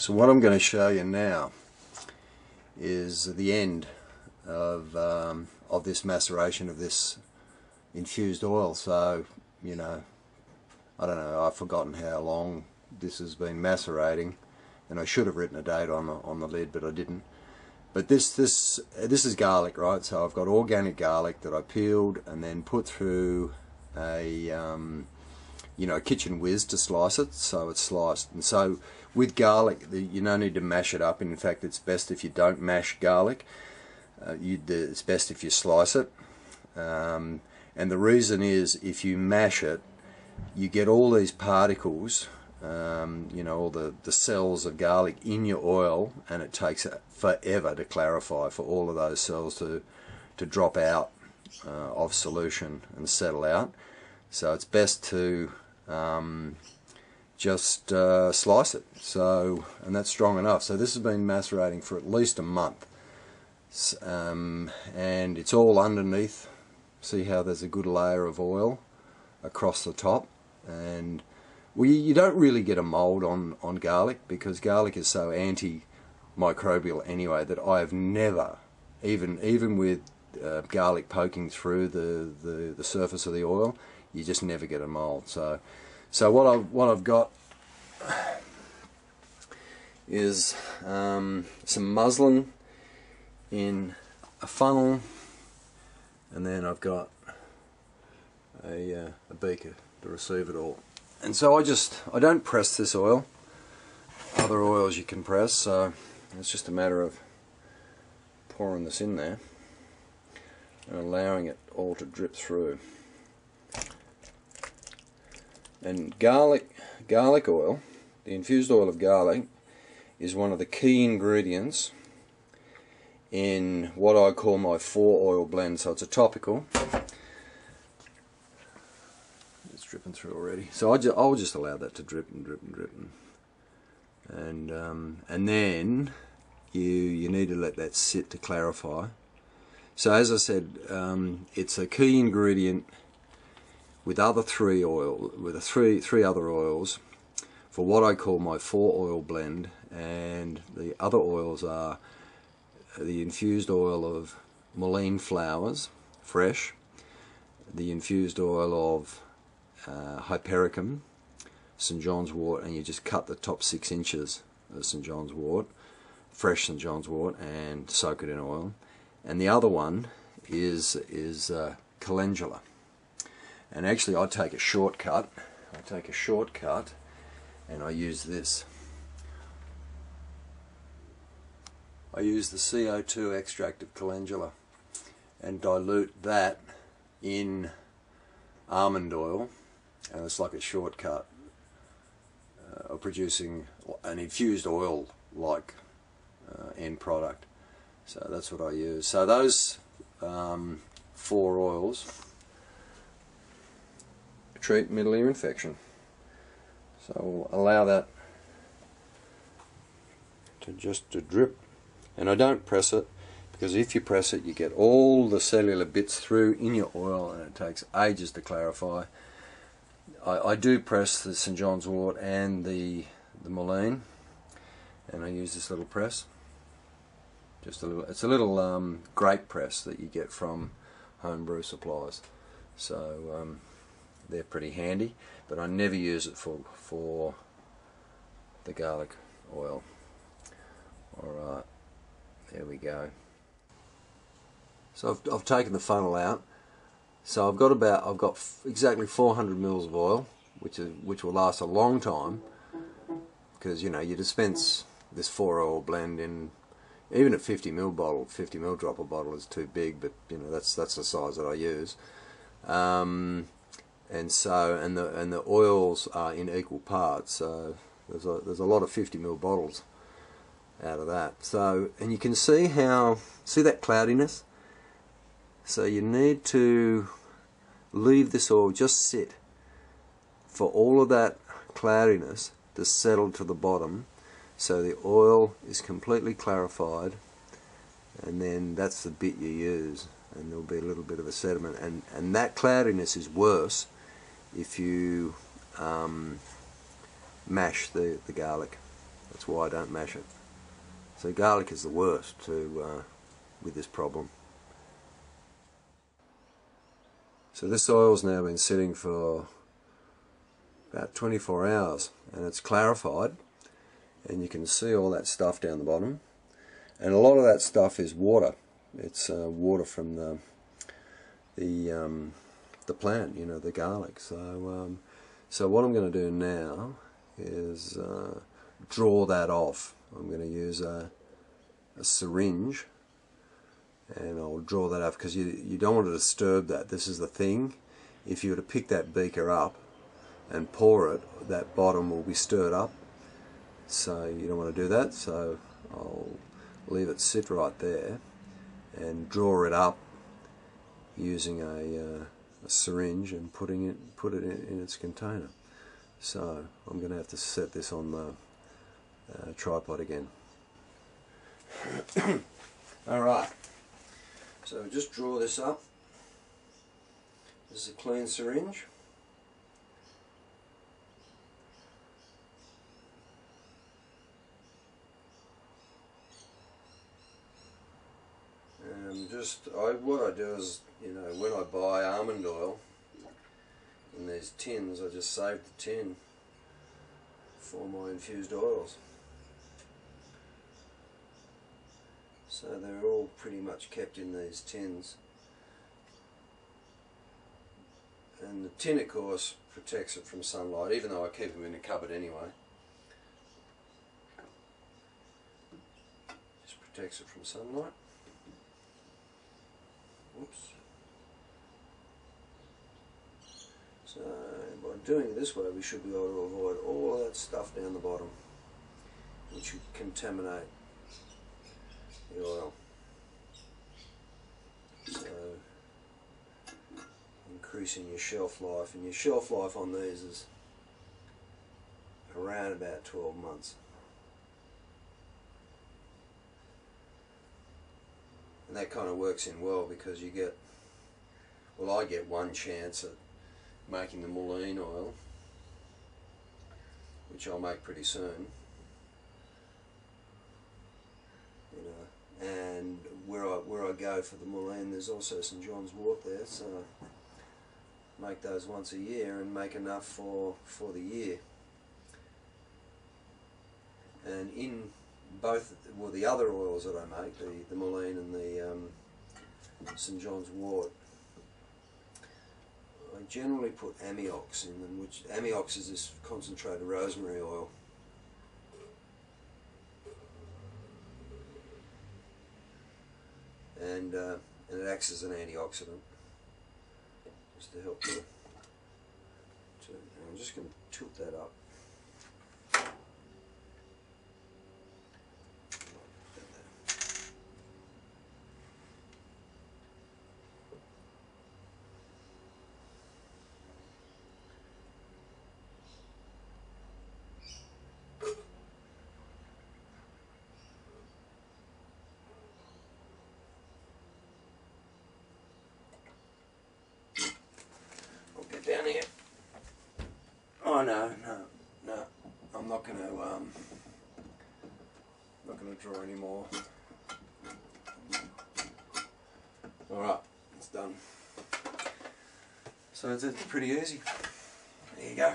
So what I'm going to show you now is the end of this maceration of this infused oil. So, you know, I don't know, I've forgotten how long this has been macerating, and I should have written a date on the lid, but I didn't. But this is garlic, right? So I've got organic garlic that I peeled and then put through a a kitchen whiz to slice it, so it's sliced. And so with garlic, you don't need to mash it up. In fact, it's best if you don't mash garlic. It's best if you slice it. And the reason is, if you mash it, you get all these particles, all the cells of garlic in your oil, and it takes forever to clarify for all of those cells to drop out of solution and settle out. So it's best to just slice it. So, and that's strong enough. So this has been macerating for at least a month, and it's all underneath. See how there's a good layer of oil across the top, and well, you don't really get a mold on garlic, because garlic is so antimicrobial anyway that I have never, even with garlic poking through the surface of the oil, you just never get a mold. So what I've got is some muslin in a funnel, and then I've got a beaker to receive it all. And so I don't press this oil. Other oils you can press, so it's just a matter of pouring this in there and allowing it all to drip through. And garlic oil, the infused oil of garlic, is one of the key ingredients in what I call my 4 oil blend. So it's a topical. It's dripping through already. So I'll just allow that to drip and drip and drip, and then you need to let that sit to clarify. So as I said, it's a key ingredient with three other oils for what I call my 4 oil blend, and the other oils are the infused oil of mullein flowers, fresh, the infused oil of hypericum, St. John's wort, and you just cut the top 6 inches of St. John's wort, fresh St. John's wort, and soak it in oil. And the other one is calendula. And actually I take a shortcut. And I use this. I use the CO2 extract of calendula and dilute that in almond oil, and it's like a shortcut of producing an infused oil like end product. So that's what I use. So those 4 oils treat middle ear infection. So we'll allow that to drip, and I don't press it, because if you press it you get all the cellular bits through in your oil and it takes ages to clarify. I do press the St. John's wort and the mullein, and I use this little press, just a little. It's a little grape press that you get from homebrew supplies, so they're pretty handy, but I never use it for the garlic oil. Alright, there we go. So I've taken the funnel out. So I've got exactly 400 mils of oil, which will last a long time, because you dispense this 4 oil blend in even a 50 ml bottle. 50 ml dropper bottle is too big, but that's the size that I use. And the oils are in equal parts, so there's a lot of 50 ml bottles out of that. So, and you can see that cloudiness. So you need to leave this oil just sit for all of that cloudiness to settle to the bottom, so the oil is completely clarified, and then that's the bit you use, and there'll be a little bit of a sediment, and that cloudiness is worse if you mash the garlic. That's why I don't mash it. So garlic is the worst with this problem. So this oil's now been sitting for about 24 hours and it's clarified, and you can see all that stuff down the bottom, and a lot of that stuff is water. It's water from the plant, you know, the garlic. So so what I'm going to do now is draw that off. I'm going to use a syringe, and I'll draw that off because you don't want to disturb that. This is the thing. If you were to pick that beaker up and pour it, that bottom will be stirred up. So you don't want to do that. So I'll leave it sit right there and draw it up using a syringe and put it in its container. So I'm going to have to set this on the tripod again. Alright, so just draw this up. This is a clean syringe. What I do is, you know, when I buy almond oil in these tins, I just save the tin for my infused oils. So they're all pretty much kept in these tins. And the tin, of course, protects it from sunlight, even though I keep them in a cupboard anyway. Just protects it from sunlight. Oops. So by doing it this way, we should be able to avoid all that stuff down the bottom, which would contaminate the oil. So increasing your shelf life, and your shelf life on these is around about 12 months. And that kind of works in well because you get, well, I get one chance at making the mullein oil, which I'll make pretty soon. You know, and where I go for the mullein, there's also St John's wort there, so make those once a year and make enough for the year. And in both, well, the other oils that I make, the mullein and the St John's wort, I generally put amiox in them, which amiox is this concentrated rosemary oil. And it acts as an antioxidant, just to help you. I'm just going to tilt that up. Down here. Oh no, I'm not going to draw anymore. All right, it's done. So it's pretty easy. There you go.